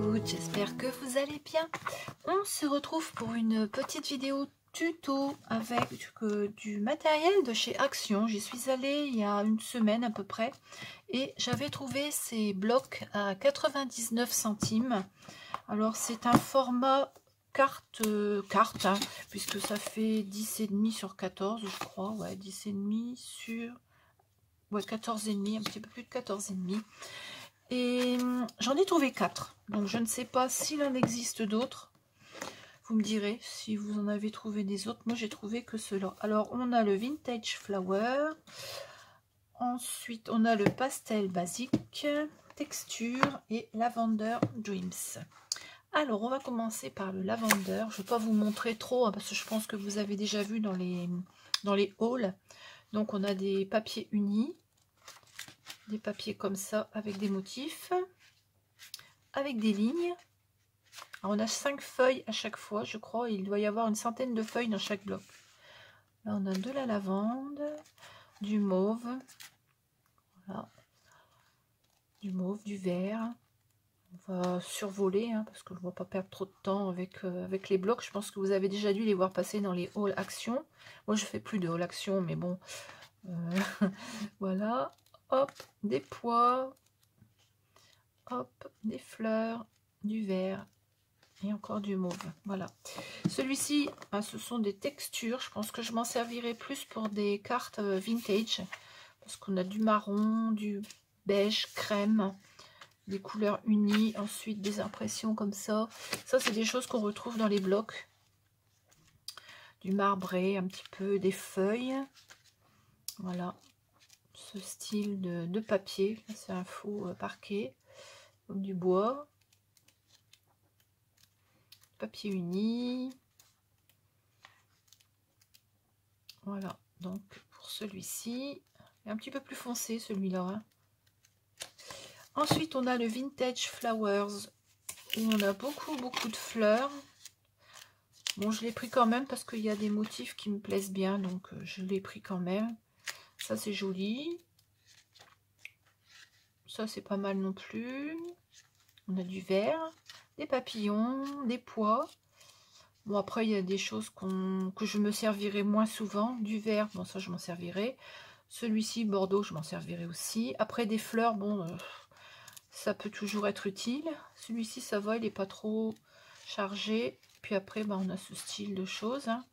toutes, j'espère que vous allez bien. On se retrouve pour une petite vidéo tuto avec du matériel de chez Action. J'y suis allée il y a une semaine à peu près et j'avais trouvé ces blocs à 99 centimes. Alors c'est un format carte, hein, puisque ça fait 10,5 sur 14 je crois, ouais, 10,5 sur 14,5, un petit peu plus de 14,5. Et j'en ai trouvé 4. Donc je ne sais pas s'il en existe d'autres. Vous me direz si vous en avez trouvé des autres. Moi j'ai trouvé que ceux-là. Alors on a le Vintage Flower. Ensuite on a le Pastel Basique, Texture et Lavender Dreams. Alors on va commencer par le Lavender. Je ne vais pas vous montrer trop hein, parce que je pense que vous avez déjà vu dans les hauls. Donc on a des papiers unis. Des papiers comme ça avec des motifs, avec des lignes. Alors on a 5 feuilles à chaque fois, je crois. Il doit y avoir une centaine de feuilles dans chaque bloc. Là on a de la lavande, du mauve, voilà, du mauve, du vert. On va survoler hein, parce que je ne vais pas perdre trop de temps avec les blocs. Je pense que vous avez déjà dû les voir passer dans les hauls Action. Moi je fais plus de hauls Action, mais bon, voilà. Hop, des pois. Hop, des fleurs, du vert et encore du mauve. Voilà. Celui-ci, ce sont des textures. Je pense que je m'en servirai plus pour des cartes vintage. Parce qu'on a du marron, du beige, crème, des couleurs unies. Ensuite, des impressions comme ça. Ça, c'est des choses qu'on retrouve dans les blocs. Du marbré, un petit peu, des feuilles. Voilà. Ce style de papier. C'est un faux parquet. Du bois, papier uni, voilà. Donc pour celui-ci, un petit peu plus foncé celui-là hein. Ensuite on a le Vintage Flowers où on a beaucoup de fleurs. Bon, je l'ai pris quand même parce qu'il y a des motifs qui me plaisent bien, donc je l'ai pris quand même. Ça c'est joli, ça c'est pas mal non plus. On a du vert, des papillons, des pois. Bon, après, il y a des choses que je me servirai moins souvent. Du vert, bon, ça, je m'en servirai. Celui-ci, Bordeaux, je m'en servirai aussi. Après, des fleurs, bon, ça peut toujours être utile. Celui-ci, ça va, il n'est pas trop chargé. Puis après, ben, on a ce style de choses. Hein.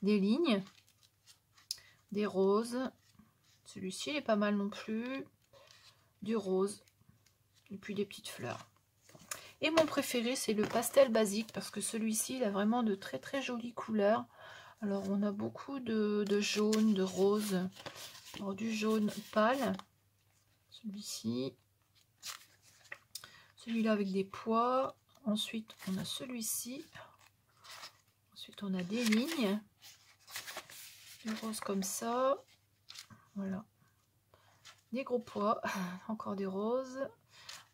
Des lignes, des roses. Celui-ci, il est pas mal non plus. Du rose. Et puis des petites fleurs. Et mon préféré, c'est le pastel basique, parce que celui-ci, il a vraiment de très jolies couleurs. Alors, on a beaucoup de jaune, de rose. Alors, du jaune pâle, celui-ci. Celui-là avec des pois. Ensuite, on a celui-ci. Ensuite, on a des lignes. Du rose comme ça. Voilà. Des gros pois. Encore des roses.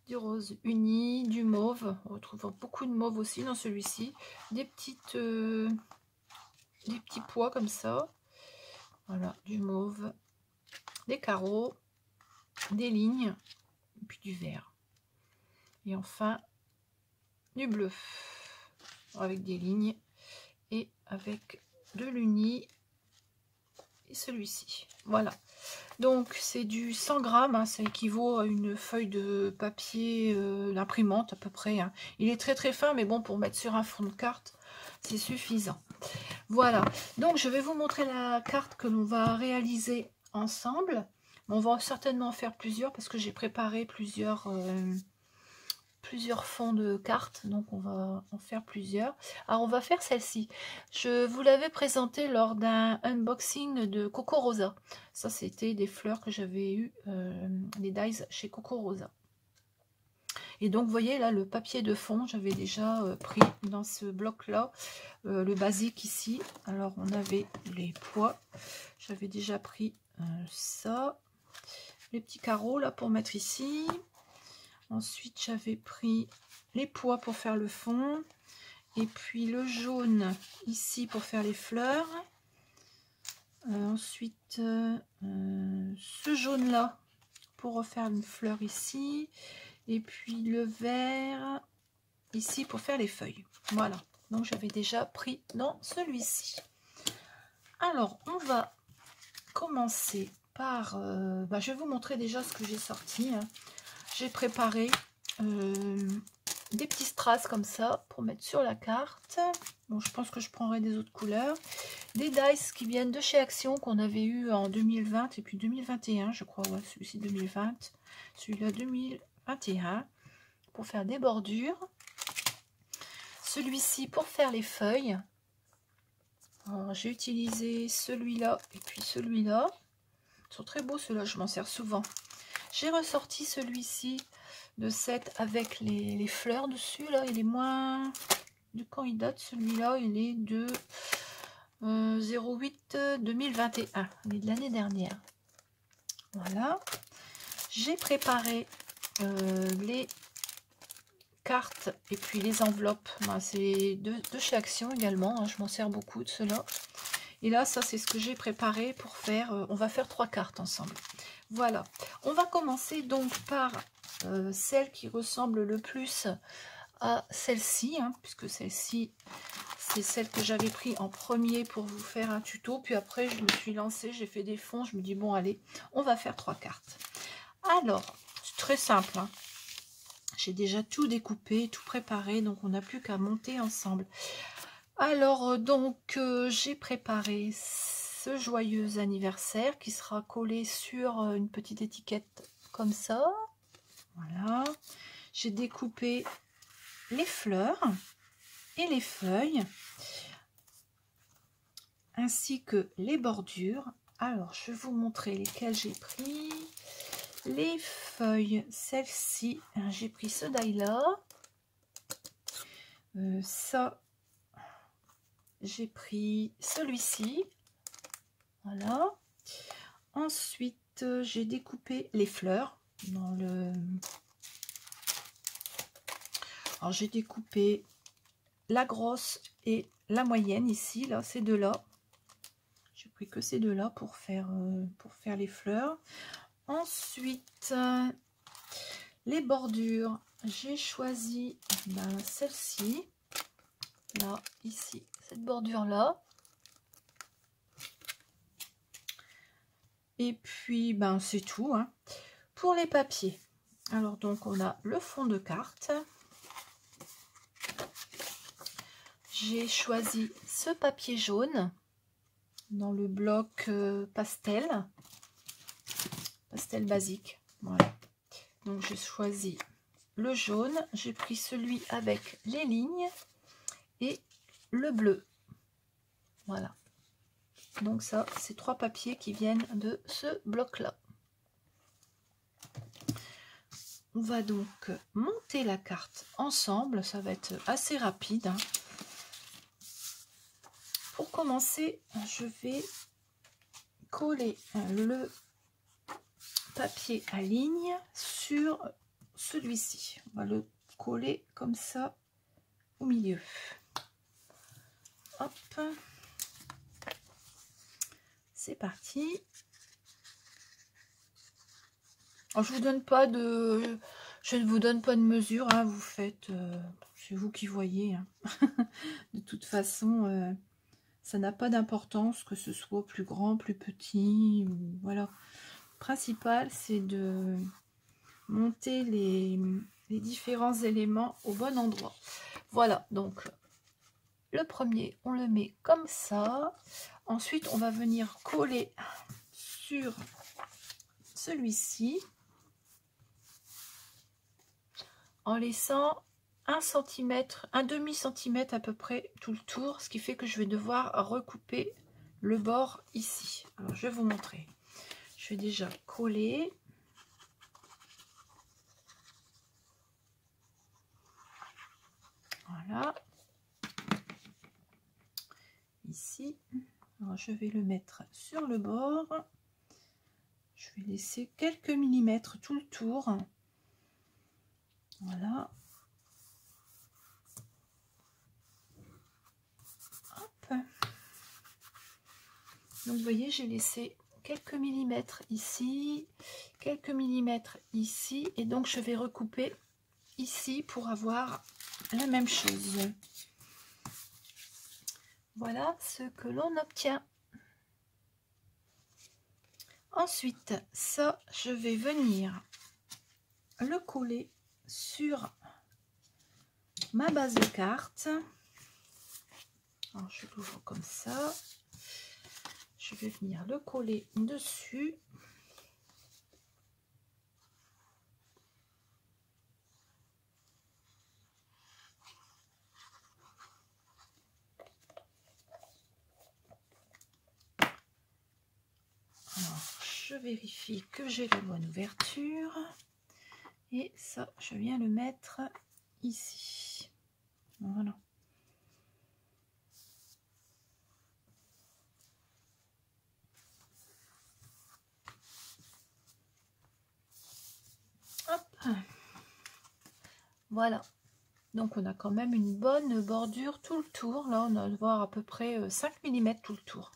Du rose uni, du mauve, on retrouve beaucoup de mauve aussi dans celui-ci, des petits pois comme ça, voilà, du mauve, des carreaux, des lignes, et puis du vert, et enfin du bleu, avec des lignes, et avec de l'uni, et celui-ci, voilà. Donc c'est du 100 grammes, hein, ça équivaut à une feuille de papier, l'imprimante à peu près. Hein. Il est très fin, mais bon, pour mettre sur un fond de carte, c'est suffisant. Voilà, donc je vais vous montrer la carte que l'on va réaliser ensemble. On va certainement en faire plusieurs parce que j'ai préparé plusieurs fonds de cartes, donc on va en faire plusieurs. Alors on va faire celle-ci. Je vous l'avais présentée lors d'un unboxing de Coco Rosa. Ça c'était des fleurs que j'avais eu, les dies chez Coco Rosa. Et donc vous voyez là le papier de fond, j'avais déjà pris dans ce bloc là, le basique ici. Alors on avait les pois, j'avais déjà pris ça, les petits carreaux là pour mettre ici. Ensuite, j'avais pris les pois pour faire le fond. Et puis le jaune ici pour faire les fleurs. Ensuite, ce jaune-là pour refaire une fleur ici. Et puis le vert ici pour faire les feuilles. Voilà, donc j'avais déjà pris dans celui-ci. Alors, on va commencer par... je vais vous montrer déjà ce que j'ai sorti. Hein. J'ai préparé des petits strass comme ça pour mettre sur la carte. Bon, je pense que je prendrai des autres couleurs. Des dice qui viennent de chez Action qu'on avait eu en 2020 et puis 2021, je crois. Ouais, celui-ci 2020, celui-là 2021 pour faire des bordures. Celui-ci pour faire les feuilles. J'ai utilisé celui-là et puis celui-là. Ils sont très beaux ceux-là, je m'en sers souvent. J'ai ressorti celui-ci de 7 avec les fleurs dessus. Là, il est moins... De quand il date celui-là? Il est de 08 2021. Il est de l'année dernière. Voilà. J'ai préparé les cartes et puis les enveloppes. C'est de chez Action également. Hein, je m'en sers beaucoup de cela. Et là, ça, c'est ce que j'ai préparé pour faire... on va faire 3 cartes ensemble. Voilà. On va commencer donc par celle qui ressemble le plus à celle-ci, hein, puisque celle-ci, c'est celle que j'avais pris en premier pour vous faire un tuto. Puis après, je me suis lancée, j'ai fait des fonds. Je me dis, bon, allez, on va faire 3 cartes. Alors, c'est très simple. Hein. J'ai déjà tout découpé, tout préparé, donc on n'a plus qu'à monter ensemble. Alors, donc, j'ai préparé ce joyeux anniversaire qui sera collé sur une petite étiquette comme ça. Voilà. J'ai découpé les fleurs et les feuilles, ainsi que les bordures. Alors, je vais vous montrer lesquelles j'ai pris. Les feuilles, celle-ci, j'ai pris ce die-là. Ça, j'ai pris celui-ci. Voilà. Ensuite, j'ai découpé les fleurs dans le... Alors, j'ai découpé la grosse et la moyenne ici, là, ces deux-là. J'ai pris que ces deux-là pour faire les fleurs. Ensuite, les bordures, j'ai choisi celle-ci, là, ici, cette bordure-là. Et puis, c'est tout. Hein. Pour les papiers, alors donc, on a le fond de carte. J'ai choisi ce papier jaune dans le bloc pastel basique. Voilà. Donc j'ai choisi le jaune, j'ai pris celui avec les lignes et le bleu. Voilà. Donc ça, c'est 3 papiers qui viennent de ce bloc-là. On va donc monter la carte ensemble, ça va être assez rapide. Hein. Pour commencer, je vais coller le papier à ligne sur celui-ci. On va le coller comme ça au milieu. Hop. C'est parti. Alors, je ne vous donne pas de mesure, hein, vous faites, c'est vous qui voyez. Hein. De toute façon, ça n'a pas d'importance que ce soit plus grand, plus petit, voilà. Le principal, c'est de monter les différents éléments au bon endroit. Voilà, donc le premier, on le met comme ça. Ensuite, on va venir coller sur celui-ci en laissant 1 cm, un demi-centimètre à peu près tout le tour, ce qui fait que je vais devoir recouper le bord ici. Alors, je vais vous montrer. Je vais déjà coller. Voilà. Ici. Alors, je vais le mettre sur le bord. Je vais laisser quelques millimètres tout le tour. Voilà. Hop. Donc, vous voyez, j'ai laissé quelques millimètres ici, quelques millimètres ici. Et donc, je vais recouper ici pour avoir la même chose. Voilà ce que l'on obtient. Ensuite, ça, je vais venir le coller sur ma base de carte. Alors, je l'ouvre comme ça. Je vais venir le coller dessus. Alors, je vérifie que j'ai la bonne ouverture. Et ça, je viens le mettre ici. Voilà. Hop. Voilà. Donc, on a quand même une bonne bordure tout le tour. Là, on va voir à peu près 5 mm tout le tour.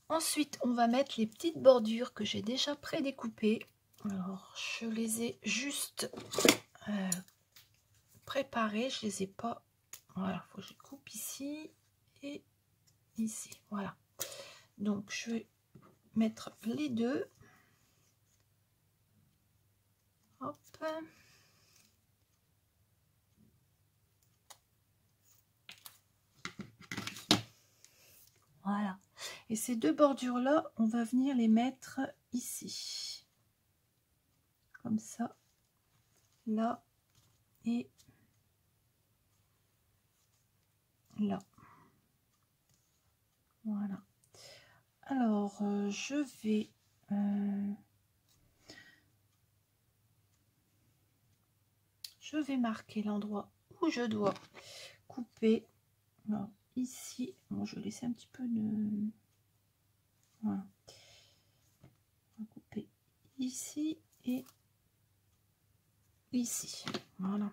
Ensuite, on va mettre les petites bordures que j'ai déjà pré-découpées. Alors, je les ai juste préparées. Je les ai pas... Voilà, il faut que je coupe ici et ici. Voilà. Donc, je vais mettre les deux. Hop. Voilà. Et ces deux bordures-là, on va venir les mettre ici. Comme ça. Là. Et là. Voilà. Alors, je vais marquer l'endroit où je dois couper. Alors, ici, bon, je vais laisser un petit peu de... Voilà. On va couper ici et ici. Voilà.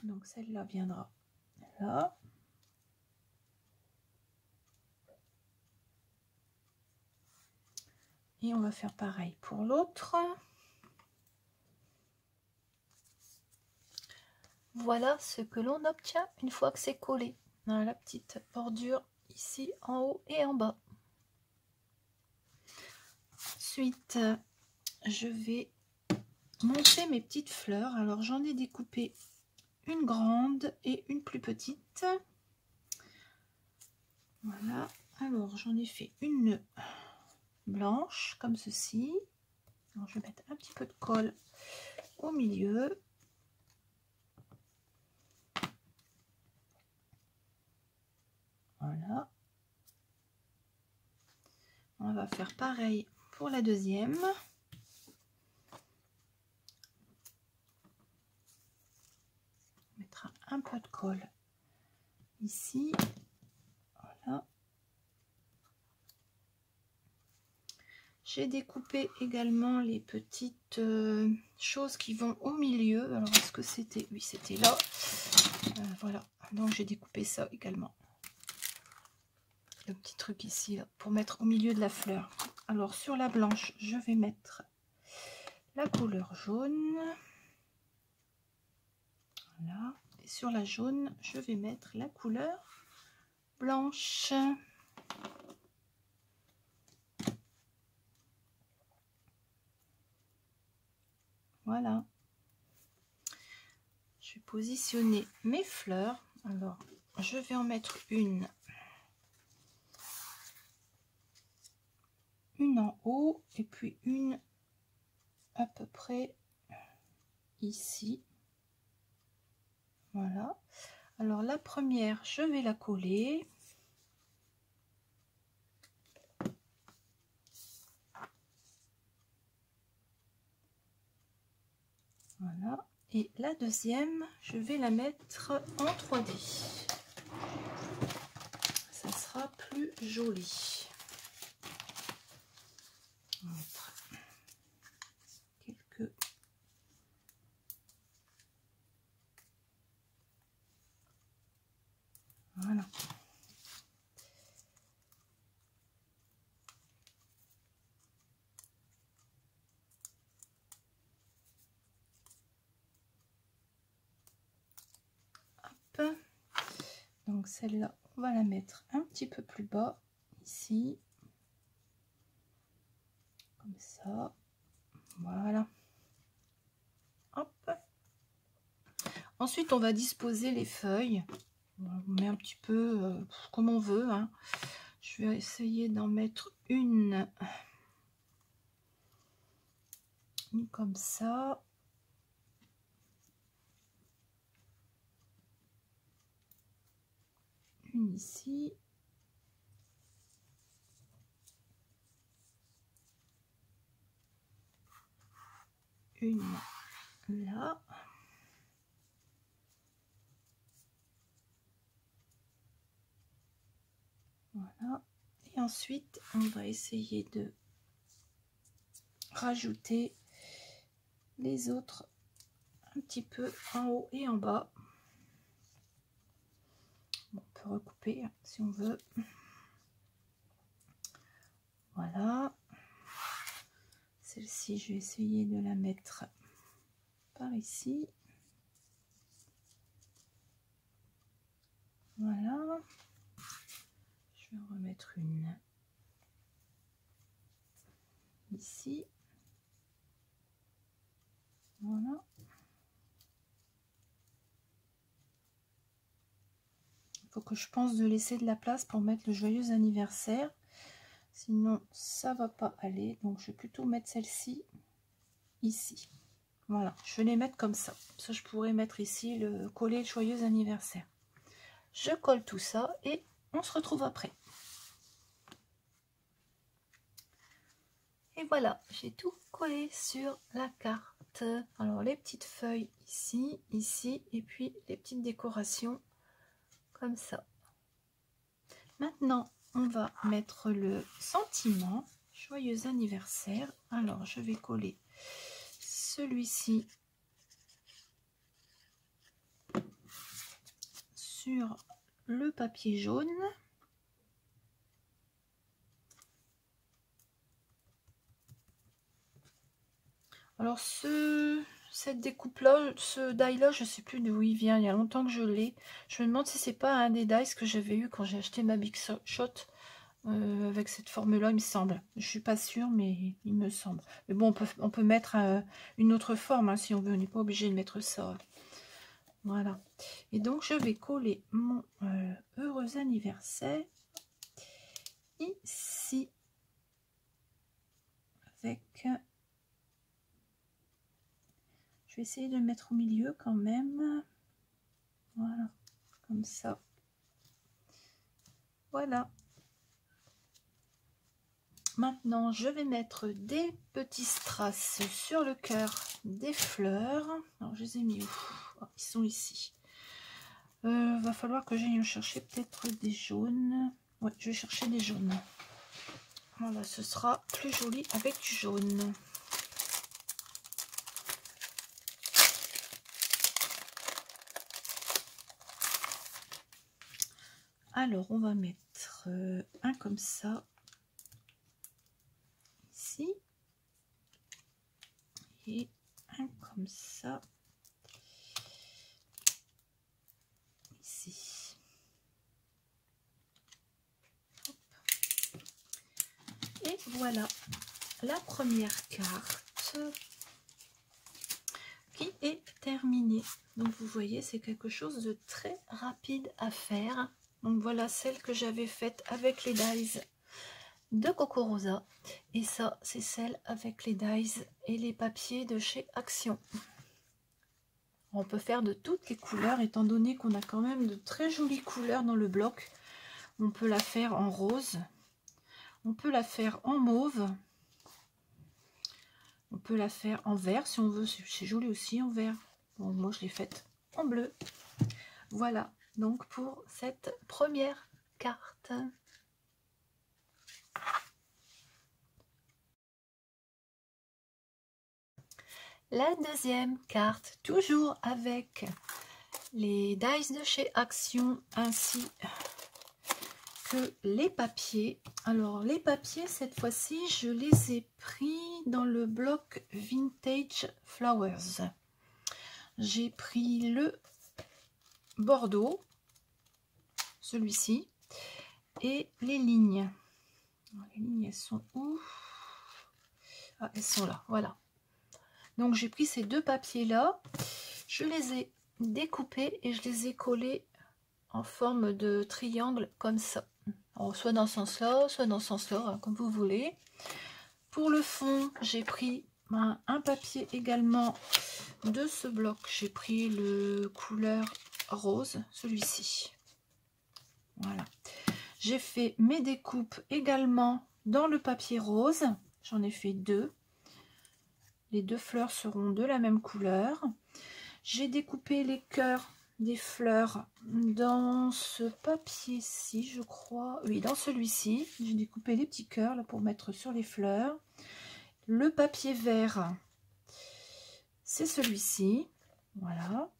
Donc, celle-là viendra là. Et on va faire pareil pour l'autre. Voilà ce que l'on obtient une fois que c'est collé. On a la petite bordure ici en haut et en bas. Ensuite, je vais monter mes petites fleurs. Alors, j'en ai découpé une grande et une plus petite. Voilà. Alors, j'en ai fait une blanche comme ceci. Alors, je vais mettre un petit peu de colle au milieu. Voilà. On va faire pareil pour la deuxième. On mettra un peu de colle ici. Voilà. J'ai découpé également les petites choses qui vont au milieu. Alors, est-ce que c'était... Oui, c'était là. Voilà. Donc, j'ai découpé ça également. Le petit truc ici, là, pour mettre au milieu de la fleur. Alors, sur la blanche, je vais mettre la couleur jaune. Voilà. Et sur la jaune, je vais mettre la couleur blanche. Voilà. Je vais positionner mes fleurs. Alors, je vais en mettre une en haut et puis une à peu près ici. Voilà. Alors, la première, je vais la coller. Voilà. Et la deuxième, je vais la mettre en 3D. Ça sera plus joli. On va mettre quelques... Voilà. Hop. Donc celle-là, on va la mettre un petit peu plus bas, ici. Comme ça. Voilà. Hop. Ensuite, on va disposer les feuilles. On met un petit peu comme on veut, hein. Je vais essayer d'en mettre une comme ça. Une ici. Une là. Voilà. Et ensuite, on va essayer de rajouter les autres un petit peu en haut et en bas. Bon, on peut recouper si on veut. Voilà. Celle-ci, je vais essayer de la mettre par ici. Voilà. Je vais en remettre une ici. Voilà. Il faut que je pense de laisser de la place pour mettre le joyeux anniversaire. Sinon, ça va pas aller. Donc, je vais plutôt mettre celle-ci ici. Voilà, je vais les mettre comme ça. Ça, je pourrais mettre ici le collet joyeux anniversaire. Je colle tout ça et on se retrouve après. Et voilà, j'ai tout collé sur la carte. Alors, les petites feuilles ici, ici, et puis les petites décorations comme ça. Maintenant, on va mettre le sentiment joyeux anniversaire. Alors, je vais coller celui-ci sur le papier jaune. Alors cette découpe là, ce die là, je sais plus d'où il vient, il y a longtemps que je l'ai. Je me demande si c'est pas un des dies que j'avais eu quand j'ai acheté ma Big Shot avec cette forme là, il me semble. Je suis pas sûre, mais il me semble. Mais bon, on peut mettre une autre forme hein, si on veut, on n'est pas obligé de mettre ça. Voilà. Et donc je vais coller mon heureux anniversaire ici avec... Je vais essayer de le mettre au milieu quand même. Voilà, comme ça. Voilà. Maintenant, je vais mettre des petits strass sur le cœur des fleurs. Alors, je les ai mis où? Oh, ils sont ici. Va falloir que j'aille chercher peut-être des jaunes. Ouais, je vais chercher des jaunes. Voilà, ce sera plus joli avec du jaune. Alors, on va mettre un comme ça, ici, et un comme ça, ici. Hop. Et voilà la première carte qui est terminée. Donc, vous voyez, c'est quelque chose de très rapide à faire. Donc voilà celle que j'avais faite avec les dies de Coco Rosa. Et ça, c'est celle avec les dies et les papiers de chez Action. On peut faire de toutes les couleurs, étant donné qu'on a quand même de très jolies couleurs dans le bloc. On peut la faire en rose. On peut la faire en mauve. On peut la faire en vert si on veut. C'est joli aussi en vert. Bon, moi, je l'ai faite en bleu. Voilà. Donc pour cette première carte. La deuxième carte, toujours avec les dies de chez Action ainsi que les papiers. Alors les papiers, cette fois-ci, je les ai pris dans le bloc Vintage Flowers. J'ai pris le Bordeaux, celui-ci, et les lignes. Les lignes, elles sont où? Ah, elles sont là, voilà. Donc j'ai pris ces deux papiers là, je les ai découpés et je les ai collés en forme de triangle comme ça. Alors, soit dans ce sens-là, soit dans ce sens-là, hein, comme vous voulez. Pour le fond, j'ai pris un papier également de ce bloc. J'ai pris le couleur rose, celui-ci. Voilà. J'ai fait mes découpes également dans le papier rose. J'en ai fait deux. Les deux fleurs seront de la même couleur. J'ai découpé les cœurs des fleurs dans ce papier-ci, je crois. Oui, dans celui-ci. J'ai découpé les petits cœurs là pour mettre sur les fleurs. Le papier vert, c'est celui-ci. Voilà.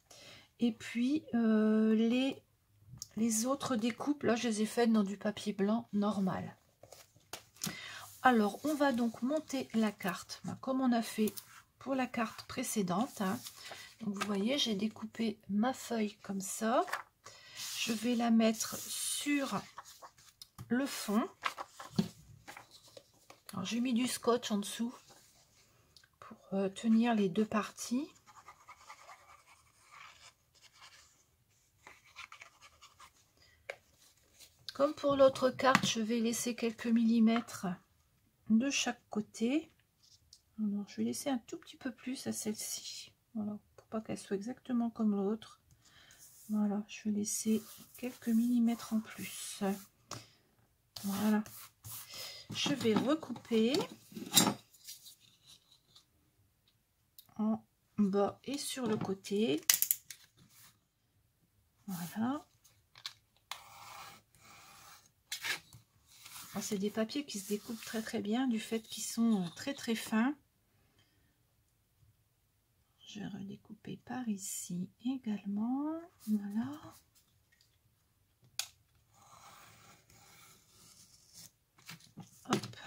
Et puis, les autres découpes, là, je les ai faites dans du papier blanc normal. Alors, on va donc monter la carte, comme on a fait pour la carte précédente. Hein. Donc, vous voyez, j'ai découpé ma feuille comme ça. Je vais la mettre sur le fond. Alors, j'ai mis du scotch en dessous pour tenir les deux parties. Comme pour l'autre carte, je vais laisser quelques millimètres de chaque côté. Alors, je vais laisser un tout petit peu plus à celle-ci. Voilà, pour pas qu'elle soit exactement comme l'autre. Voilà, je vais laisser quelques millimètres en plus. Voilà. Je vais recouper en bas et sur le côté. Voilà. C'est des papiers qui se découpent très très bien du fait qu'ils sont très très fins. Je vais redécouper par ici également. Voilà. Hop.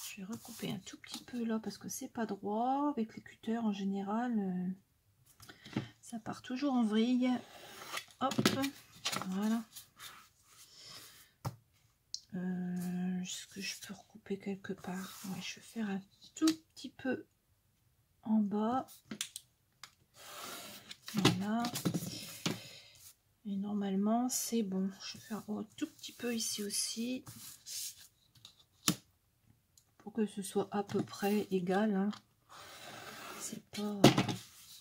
Je vais recouper un tout petit peu là parce que c'est pas droit. Avec les cutters en général, ça part toujours en vrille. Hop. Voilà. Est-ce que je peux recouper quelque part? Ouais, je vais faire un tout petit peu en bas. Voilà. Et normalement, c'est bon. Je vais faire un tout petit peu ici aussi. Pour que ce soit à peu près égal. Hein. C'est pas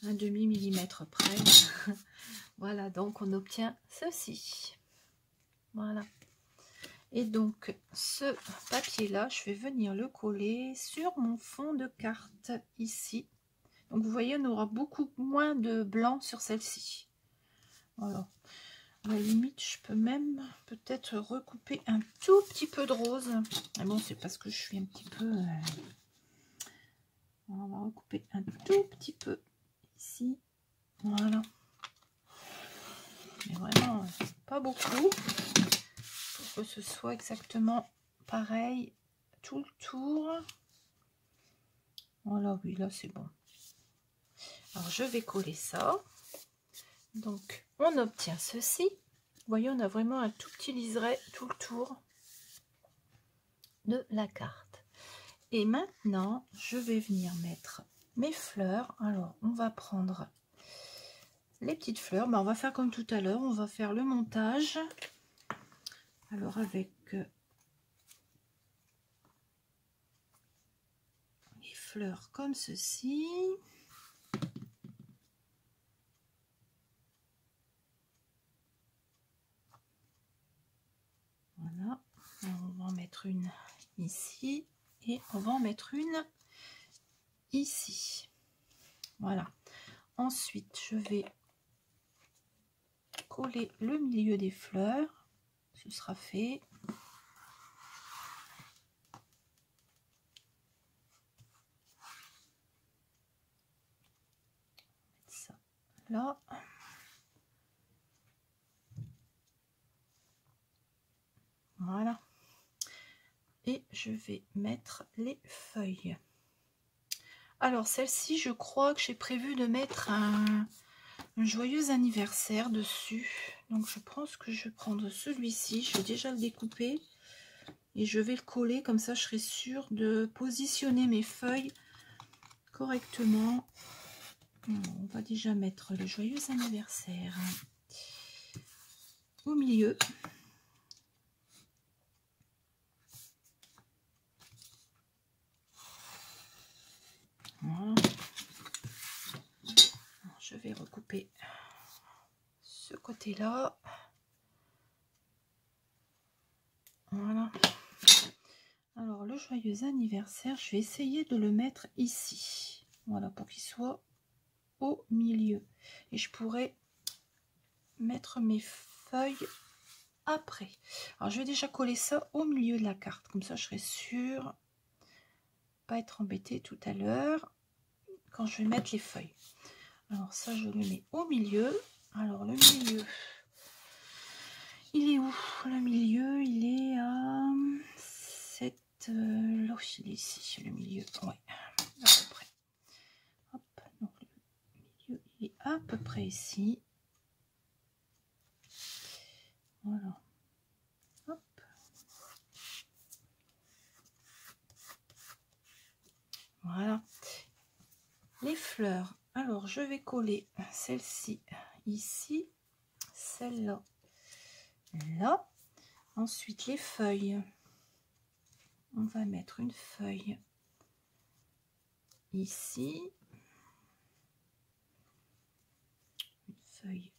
un demi-millimètre près. Voilà, donc on obtient ceci. Voilà. Et donc, ce papier-là, je vais venir le coller sur mon fond de carte ici. Donc, vous voyez, on aura beaucoup moins de blanc sur celle-ci. Voilà. À la limite, je peux même peut-être recouper un tout petit peu de rose. Mais bon, c'est parce que je suis un petit peu... On va recouper un tout petit peu ici. Voilà. Mais vraiment, pas beaucoup. Pour que ce soit exactement pareil tout le tour. Voilà, oui, là c'est bon. Alors je vais coller ça. Donc on obtient ceci. Vous voyez, on a vraiment un tout petit liseré tout le tour de la carte. Et maintenant, je vais venir mettre mes fleurs. Alors on va prendre les petites fleurs. Ben, on va faire comme tout à l'heure. On va faire le montage. Alors avec les fleurs comme ceci. Voilà. Alors, on va en mettre une ici et on va en mettre une ici. Voilà. Ensuite, je vais coller le milieu des fleurs. Ce sera fait. Ça et je vais mettre les feuilles. Alors celle-ci, je crois que j'ai prévu de mettre un joyeux anniversaire dessus. Donc je pense que je vais prendre celui-ci. Je vais déjà le découper et je vais le coller. Comme ça, je serai sûre de positionner mes feuilles correctement. On va déjà mettre le joyeux anniversaire au milieu. Voilà. Je vais recouper ce côté-là. Voilà. Alors, le joyeux anniversaire, je vais essayer de le mettre ici. Voilà, pour qu'il soit au milieu. Et je pourrais mettre mes feuilles après. Alors, je vais déjà coller ça au milieu de la carte. Comme ça, je serai sûre de ne pas être embêtée tout à l'heure quand je vais mettre les feuilles. Alors, ça, je le mets au milieu. Alors, le milieu, il est où? Le milieu, il est à 7... là, il est ici, le milieu. Ouais, à peu près. Hop, donc le milieu, il est à peu près ici. Voilà. Hop. Voilà. Les fleurs. Alors, je vais coller celle-ci ici, celle-là là. Ensuite, les feuilles. On va mettre une feuille ici, une feuille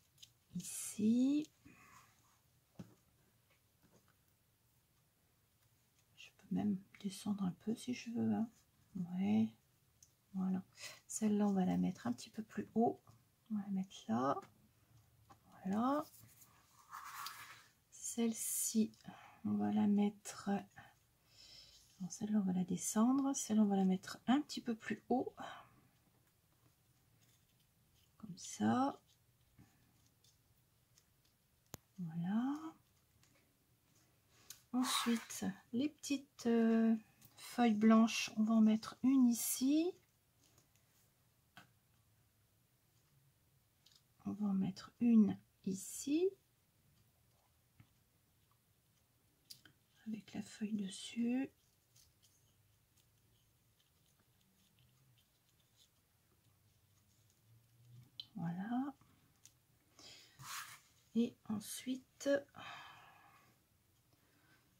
ici. Je peux même descendre un peu si je veux. Hein. Ouais, voilà. Celle-là, on va la mettre un petit peu plus haut. On va la mettre là. Voilà. Celle-ci, on va la mettre... Celle-là, on va la descendre. Celle-là, on va la mettre un petit peu plus haut. Comme ça. Voilà. Ensuite, les petites feuilles blanches, on va en mettre une ici. On va en mettre une ici. Avec la feuille dessus. Voilà. Et ensuite,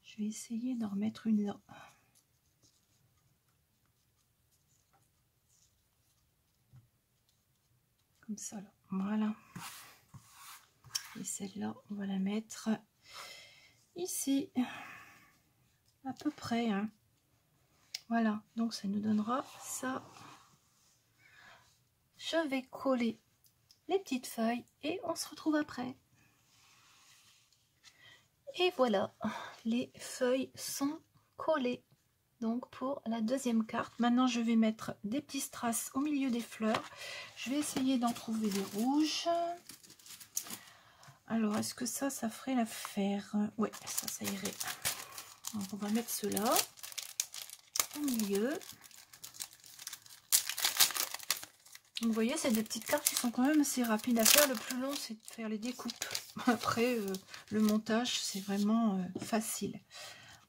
je vais essayer d'en remettre une là. Comme ça là. Voilà. Et celle-là, on va la mettre ici. À peu près. Hein. Voilà. Donc ça nous donnera ça. Je vais coller les petites feuilles et on se retrouve après. Et voilà, les feuilles sont collées. Donc pour la deuxième carte, maintenant je vais mettre des petits strass au milieu des fleurs. Je vais essayer d'en trouver des rouges. Alors est-ce que ça ferait l'affaire? Ouais, ça irait. Donc on va mettre cela au milieu. Donc, vous voyez, c'est des petites cartes qui sont quand même assez rapides à faire. Le plus long, c'est de faire les découpes. Après, le montage, c'est vraiment facile.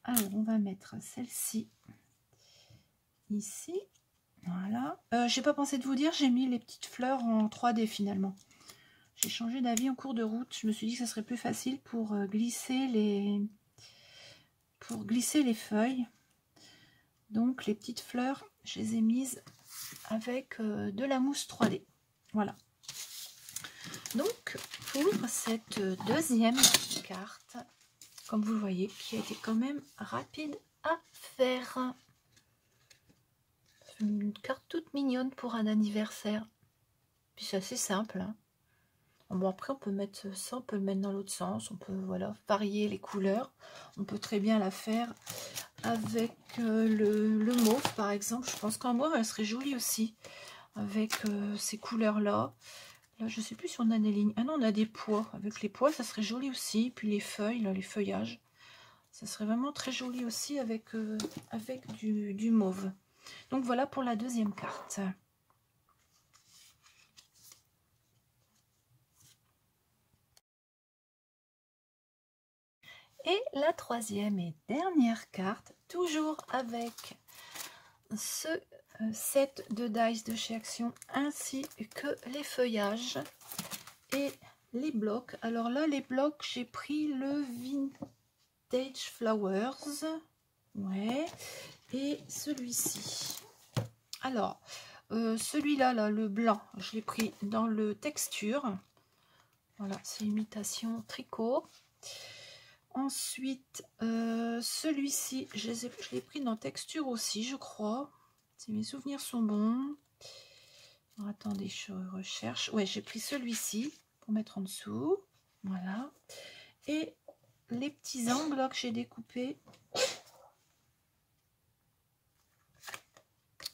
Alors, on va mettre celle-ci ici. Voilà. J'ai pas pensé de vous dire, j'ai mis les petites fleurs en 3D finalement. J'ai changé d'avis en cours de route. Je me suis dit que ça serait plus facile pour glisser les feuilles. Donc, les petites fleurs, je les ai mises avec de la mousse 3D. Voilà. Donc, pour cette deuxième carte, comme vous le voyez, qui a été quand même rapide à faire. Une carte toute mignonne pour un anniversaire. Puis c'est assez simple. Hein. Bon, après, on peut mettre ça, on peut le mettre dans l'autre sens. On peut voilà, varier les couleurs. On peut très bien la faire avec le mauve, par exemple. Je pense qu'en mauve, elle serait jolie aussi. Avec ces couleurs-là. Là, je ne sais plus si on a des lignes. Ah non, on a des pois. Avec les pois, ça serait joli aussi. Puis les feuilles, là, les feuillages. Ça serait vraiment très joli aussi avec, avec du mauve. Donc voilà pour la deuxième carte. Et la troisième et dernière carte, toujours avec ce set de dice de chez Action, ainsi que les feuillages et les blocs. Alors là, les blocs, j'ai pris le Vintage Flowers, ouais, et celui-ci. Alors, celui-là, là, le blanc, je l'ai pris dans le texture. Voilà, c'est imitation tricot. Ensuite, celui-ci, je l'ai pris dans texture aussi, je crois. Si mes souvenirs sont bons. Alors, attendez, je recherche. Ouais, j'ai pris celui-ci pour mettre en dessous. Voilà. Et les petits angles là, que j'ai découpés,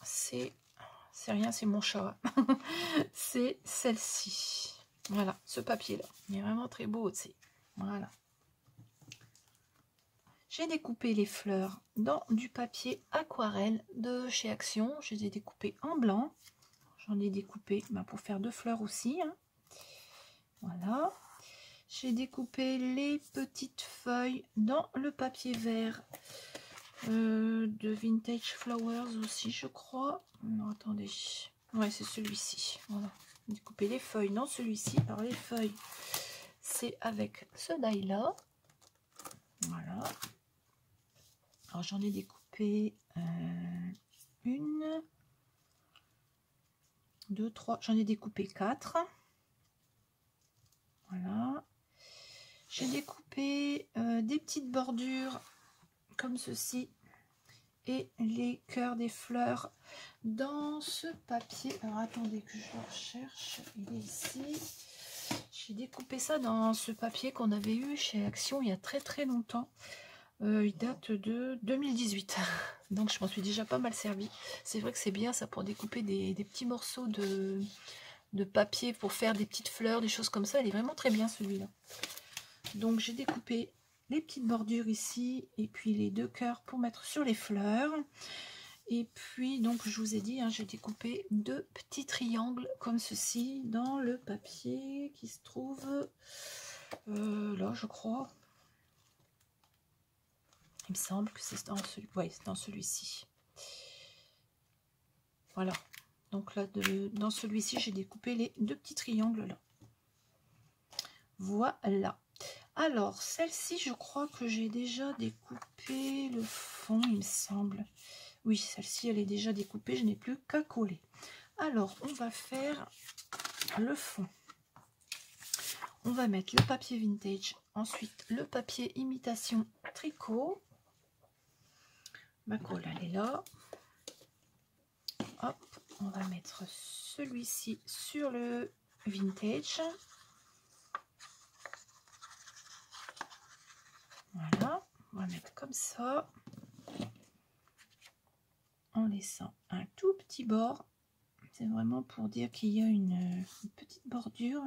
c'est rien, c'est mon chat. C'est celle-ci. Voilà, ce papier-là. Il est vraiment très beau aussi. Voilà. J'ai découpé les fleurs dans du papier aquarelle de chez Action. Je les ai découpées en blanc. J'en ai découpé pour faire deux fleurs aussi. Hein. Voilà. J'ai découpé les petites feuilles dans le papier vert de Vintage Flowers aussi, je crois. Non, attendez. Ouais, c'est celui-ci. Voilà. J'ai découpé les feuilles dans celui-ci. Alors, les feuilles, c'est avec ce die-là. Voilà. Alors j'en ai découpé une, deux, trois, j'en ai découpé 4. Voilà. J'ai découpé des petites bordures comme ceci et les cœurs des fleurs dans ce papier. Alors attendez que je le recherche, il est ici. J'ai découpé ça dans ce papier qu'on avait eu chez Action il y a très longtemps. Il date de 2018, donc je m'en suis déjà pas mal servi. C'est vrai que c'est bien ça pour découper des petits morceaux de papier pour faire des petites fleurs, des choses comme ça. Il est vraiment très bien celui-là. Donc j'ai découpé les petites bordures ici et puis les deux cœurs pour mettre sur les fleurs. Et puis donc je vous ai dit, hein, j'ai découpé deux petits triangles comme ceci dans le papier qui se trouve là, je crois. Il me semble que c'est dans celui-ci. Voilà. Donc là, dans celui-ci, j'ai découpé les deux petits triangles là. Voilà. Alors, celle-ci, je crois que j'ai déjà découpé le fond, il me semble. Oui, celle-ci, elle est déjà découpée. Je n'ai plus qu'à coller. Alors, on va faire le fond. On va mettre le papier vintage. Ensuite, le papier imitation tricot. Ma colle, elle est là. Hop, on va mettre celui-ci sur le vintage. Voilà, on va mettre comme ça. En laissant un tout petit bord. C'est vraiment pour dire qu'il y a une petite bordure.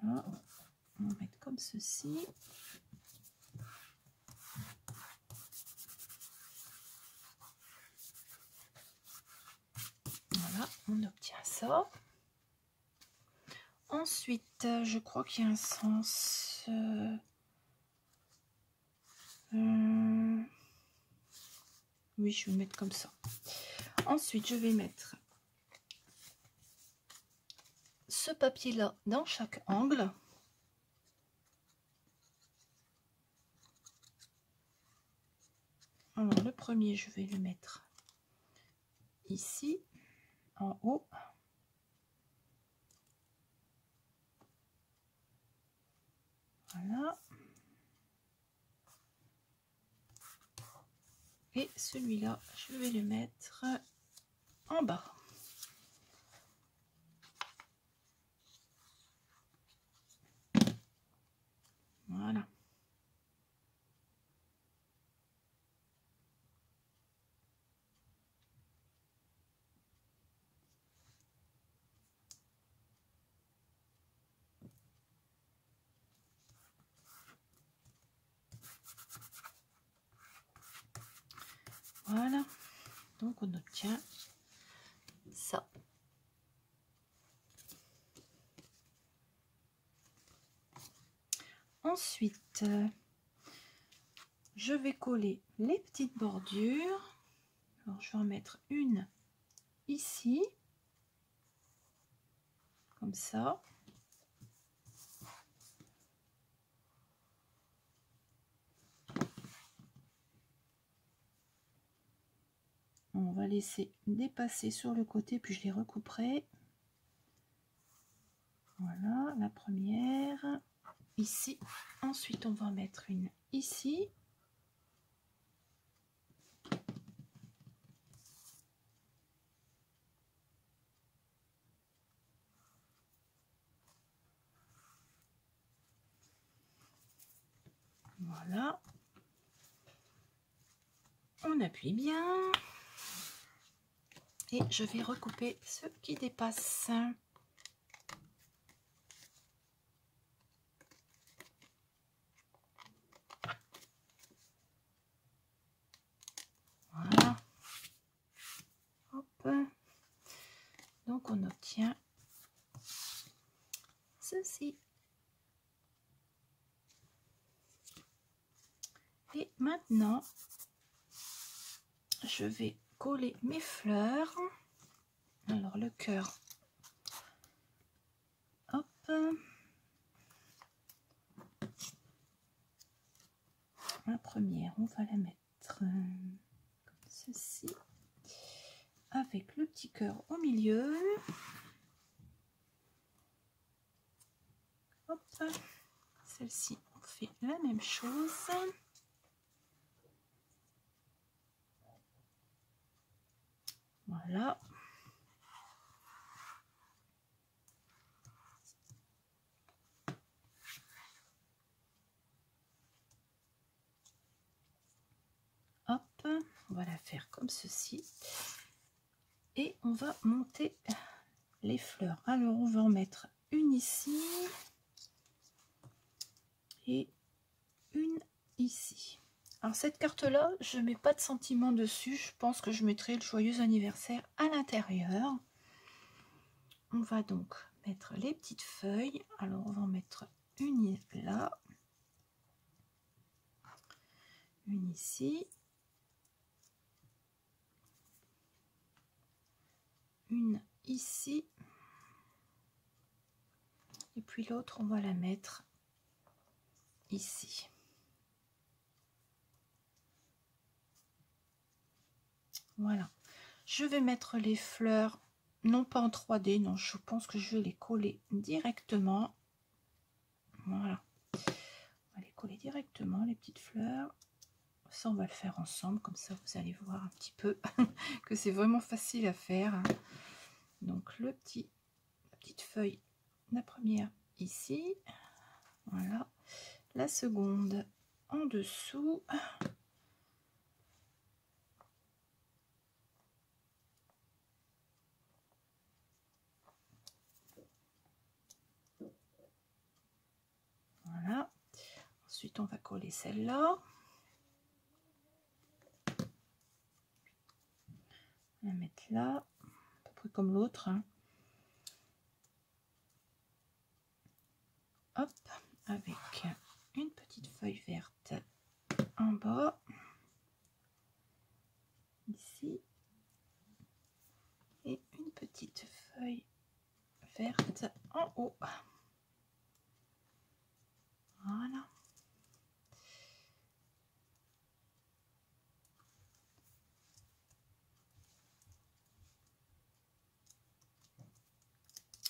Voilà. On va mettre comme ceci. Voilà, on obtient ça. Ensuite, je crois qu'il y a un sens... oui, je vais le mettre comme ça. Ensuite, je vais mettre ce papier-là dans chaque angle. Alors, le premier, je vais le mettre ici, en haut. Voilà. Et celui-là, je vais le mettre en bas. Voilà. Voilà, donc on obtient ça. Ensuite, je vais coller les petites bordures. Alors, je vais en mettre une ici, comme ça. On va laisser dépasser sur le côté, puis je les recouperai. Voilà, la première ici. Ensuite, on va en mettre une ici. Voilà. On appuie bien. Et je vais recouper ce qui dépasse. Voilà. Hop. Donc on obtient ceci. Et maintenant, je vais coller mes fleurs. Alors le cœur. Hop. La première, on va la mettre comme ceci, avec le petit cœur au milieu. Hop. Celle-ci, on fait la même chose. Voilà. Hop, on va la faire comme ceci. Et on va monter les fleurs. Alors, on va en mettre une ici et une ici. Alors, cette carte-là, je ne mets pas de sentiment dessus. Je pense que je mettrai le joyeux anniversaire à l'intérieur. On va donc mettre les petites feuilles. Alors, on va en mettre une là, une ici, une ici, et puis l'autre, on va la mettre ici. Voilà. Je vais mettre les fleurs, non pas en 3D, non, je pense que je vais les coller directement. Voilà. On va les coller directement, les petites fleurs. Ça, on va le faire ensemble, comme ça, vous allez voir un petit peu que c'est vraiment facile à faire. Donc, la petite feuille, la première ici. Voilà. La seconde en dessous. Voilà. Ensuite, on va coller celle-là. La mettre là, à peu près comme l'autre. Hein. Hop, avec une petite feuille verte en bas, ici, et une petite feuille verte en haut. Voilà.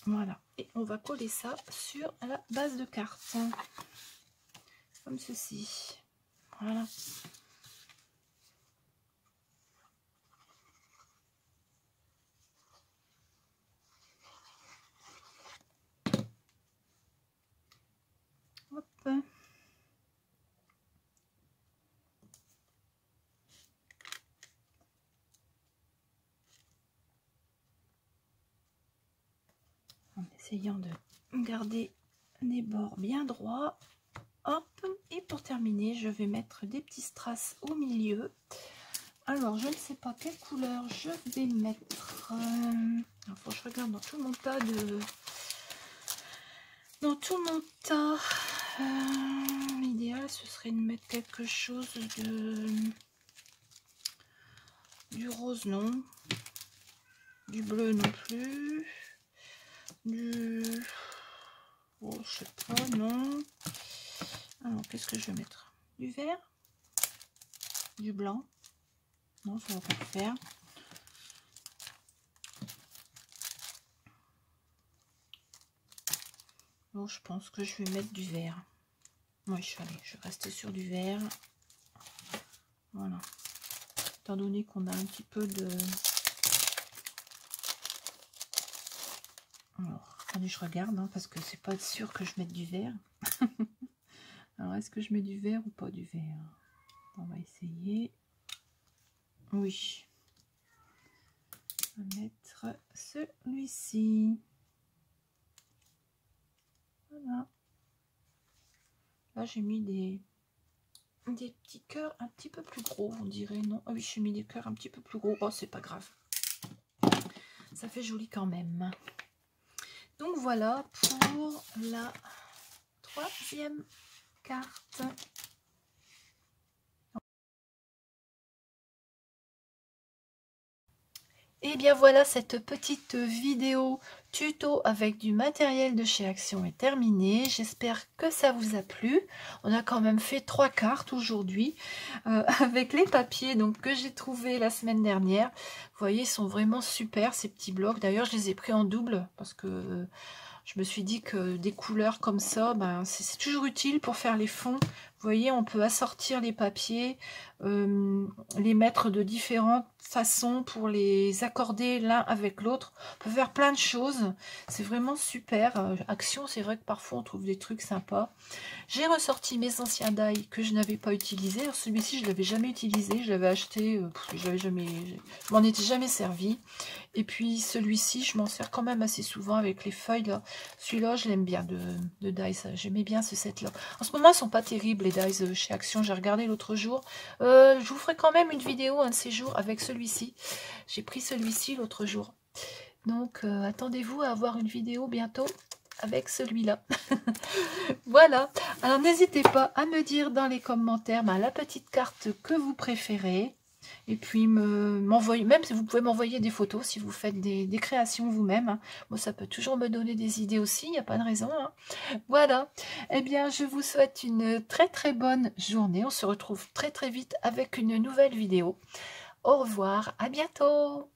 Voilà, et on va coller ça sur la base de carte, comme ceci. Voilà. Hop. En essayant de garder les bords bien droits. Hop, et pour terminer, je vais mettre des petits strass au milieu Alors, je ne sais pas quelle couleur je vais mettre. Il faut que je regarde dans tout mon tas de... Dans tout mon tas. L'idéal, ce serait de mettre quelque chose de... Du rose, non. Du bleu, non plus. Du... Oh, je sais pas, non. Alors, qu'est-ce que je vais mettre? Du vert? Du blanc? Non, ça va pas le faire. Bon, je pense que je vais mettre du vert. Oui, je vais rester sur du vert. Voilà. Étant donné qu'on a un petit peu de... Alors, attendez, je regarde, hein, parce que c'est pas sûr que je mette du vert. Alors, est-ce que je mets du vert ou pas du vert? On va essayer. Oui. On va mettre celui-ci. Voilà. Là, j'ai mis des petits cœurs un petit peu plus gros, on dirait, non? Ah oui, j'ai mis des cœurs un petit peu plus gros. Oh, c'est pas grave. Ça fait joli quand même. Donc voilà pour la 3e carte. Et bien voilà, cette petite vidéo tuto avec du matériel de chez Action est terminée. J'espère que ça vous a plu. On a quand même fait 3 cartes aujourd'hui avec les papiers donc, que j'ai trouvé la semaine dernière. Vous voyez, ils sont vraiment super ces petits blocs. D'ailleurs, je les ai pris en double parce que je me suis dit que des couleurs comme ça, ben, c'est toujours utile pour faire les fonds. Vous voyez, on peut assortir les papiers, les mettre de différentes façons pour les accorder l'un avec l'autre. On peut faire plein de choses. C'est vraiment super. Action, c'est vrai que parfois on trouve des trucs sympas. J'ai ressorti mes anciens die que je n'avais pas utilisés. Alors celui-ci, je ne l'avais jamais utilisé. Je l'avais acheté, je m'en étais jamais servi. Et puis celui-ci, je m'en sers quand même assez souvent avec les feuilles là. Celui-là, je l'aime bien de dies. J'aimais bien ce set là. En ce moment, ils sont pas terribles les dies chez Action. J'ai regardé l'autre jour. Je vous ferai quand même une vidéo un de ces jours avec celui-ci. J'ai pris celui-ci l'autre jour. Donc attendez-vous à avoir une vidéo bientôt avec celui-là. Voilà. Alors n'hésitez pas à me dire dans les commentaires la petite carte que vous préférez. Et puis m'envoyer, même si vous pouvez m'envoyer des photos si vous faites des créations vous-même. Hein. Moi, ça peut toujours me donner des idées aussi, il n'y a pas de raison. Hein. Voilà. Eh bien, je vous souhaite une très très bonne journée. On se retrouve très très vite avec une nouvelle vidéo. Au revoir, à bientôt.